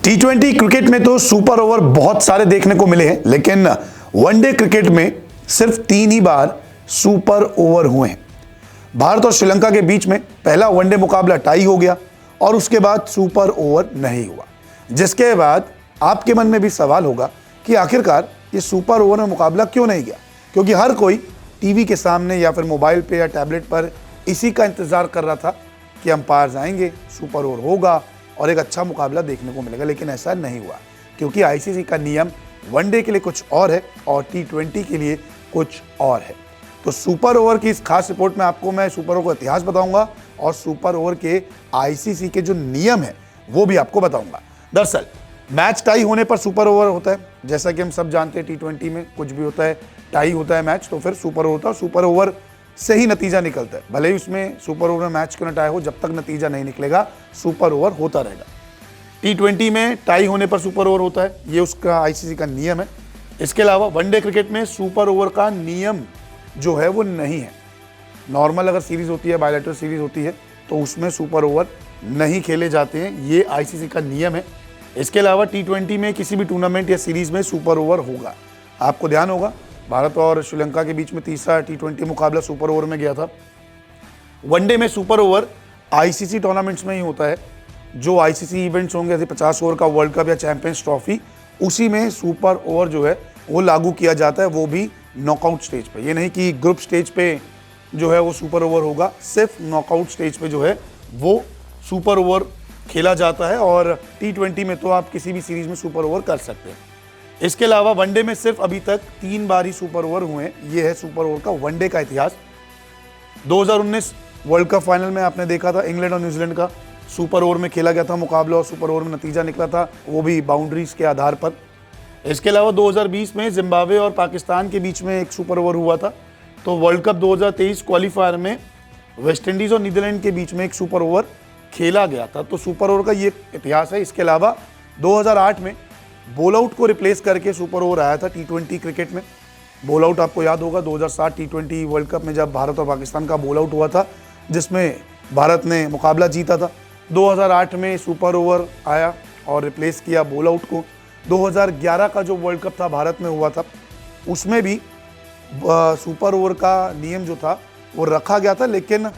टी20 cricket में तो super over बहुत सारे देखने को मिले हैं, लेकिन वनडे क्रिकेट में सिर्फ 3 ही बार सुपर ओवर हुए हैं। भारत और श्रीलंका के बीच में पहला वनडे मुकाबला टाई हो गया और उसके बाद सुपर ओवर नहीं हुआ, जिसके बाद आपके मन में भी सवाल होगा कि आखिरकार ये सुपर ओवर में मुकाबला क्यों नहीं गया, क्योंकि हर कोई टीवी के सामने या फिर मोबाइल पे या टैबलेट पर इसी का इंतजार कर रहा था कि अंपायर आएंगे, सुपर ओवर होगा और एक अच्छा मुकाबला देखने को मिलेगा। लेकिन ऐसा नहीं हुआ, क्योंकि आईसीसी का नियम वनडे के लिए कुछ और है और टी20 के लिए कुछ और है। तो सुपर ओवर की इस खास रिपोर्ट में आपको मैं सुपर ओवर का इतिहास बताऊंगा और सुपर ओवर के आईसीसी के जो नियम है वो भी आपको बताऊंगा। दरअसल मैच टाई होने पर सुपर ओवर होता है, जैसा कि हम सब जानते हैं टी20 में कुछ भी होता है, टाई होता है मैच तो फिर सुपर ओवर होता है। सुपर ओवर से ही नतीजा निकलता है, भले ही उसमें सुपर ओवर में मैच क्यों न टाई हो, जब तक नतीजा नहीं निकलेगा सुपर ओवर होता रहेगा। टी20 में टाई होने पर सुपर ओवर होता है, ये उसका आईसीसी का नियम है। इसके अलावा वनडे क्रिकेट में सुपर ओवर का नियम जो है वो नहीं है। नॉर्मल अगर सीरीज होती है, बायलैटरल सीरीज होती है, तो उसमें सुपर ओवर नहीं खेले जाते हैं, ये आईसीसी का नियम है। इसके अलावा टी20 में किसी भी टूर्नामेंट या सीरीज में सुपर ओवर होगा। आपको ध्यान होगा भारत और श्रीलंका के बीच में तीसरा टी20 मुकाबला सुपर ओवर में गया था। वनडे में सुपर ओवर आईसीसी टूर्नामेंट्स में ही होता है। जो आईसीसी इवेंट्स होंगे जैसे 50 ओवर का वर्ल्ड कप या चैंपियंस ट्रॉफी, उसी में सुपर ओवर जो है वो लागू किया जाता है, वो भी नॉकआउट स्टेज पे। ये नहीं कि ग्रुप स्टेज पे जो है वो सुपर ओवर होगा, सिर्फ नॉकआउट स्टेज पे जो है वो सुपर ओवर खेला जाता है। और टी20 में तो आप किसी भी सीरीज में सुपर ओवर कर सकते हैं। इसके अलावा वनडे में सिर्फ अभी तक 3 बार ही सुपर ओवर हुए हैं। ये है सुपर ओवर का वनडे का इतिहास। 2019 वर्ल्ड कप फाइनल में आपने देखा था इंग्लैंड और न्यूजीलैंड का सुपर ओवर में खेला गया था मुकाबला और सुपर ओवर में नतीजा निकला था, वो भी बाउंड्रीज के आधार पर। इसके अलावा 2020 में जिम्बाब्वे और पाकिस्तान के बीच में एक सुपर ओवर हुआ था। तो वर्ल्ड कप 2023 क्वालिफायर में वेस्ट इंडीज और नीदरलैंड के बीच में एक सुपर ओवर खेला गया था। तो सुपर ओवर का ये इतिहास है। इसके अलावा 2008 में बॉल आउट को रिप्लेस करके सुपर ओवर आया था टी20 क्रिकेट में। बॉल आउट आपको याद होगा 2007 टी20 वर्ल्ड कप में जब भारत और पाकिस्तान का बॉल आउट हुआ था, जिसमें भारत ने मुकाबला जीता था। 2008 में सुपर ओवर आया और रिप्लेस किया बॉल आउट को। 2011 का जो वर्ल्ड कप था भारत में हुआ था, उसमें भी सुपर ओवर का नियम जो था वो रखा गया था, लेकिन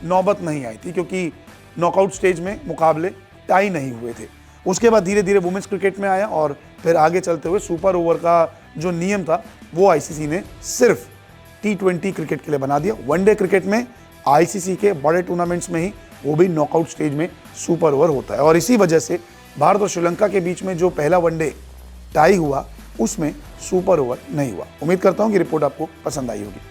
नौबत नहीं आई थी क्योंकि नॉकआउट स्टेज में मुकाबले टाई नहीं हुए थे। उसके बाद धीरे धीरे वुमेन्स क्रिकेट में आया और फिर आगे चलते हुए सुपर ओवर का जो नियम था वो आईसीसी ने सिर्फ टी20 क्रिकेट के लिए बना दिया। वनडे क्रिकेट में आईसीसी के बड़े टूर्नामेंट्स में ही वो भी नॉकआउट स्टेज में सुपर ओवर होता है। और इसी वजह से भारत और श्रीलंका के बीच में जो पहला वनडे टाई हुआ उसमें सुपर ओवर नहीं हुआ। उम्मीद करता हूँ कि रिपोर्ट आपको पसंद आई होगी।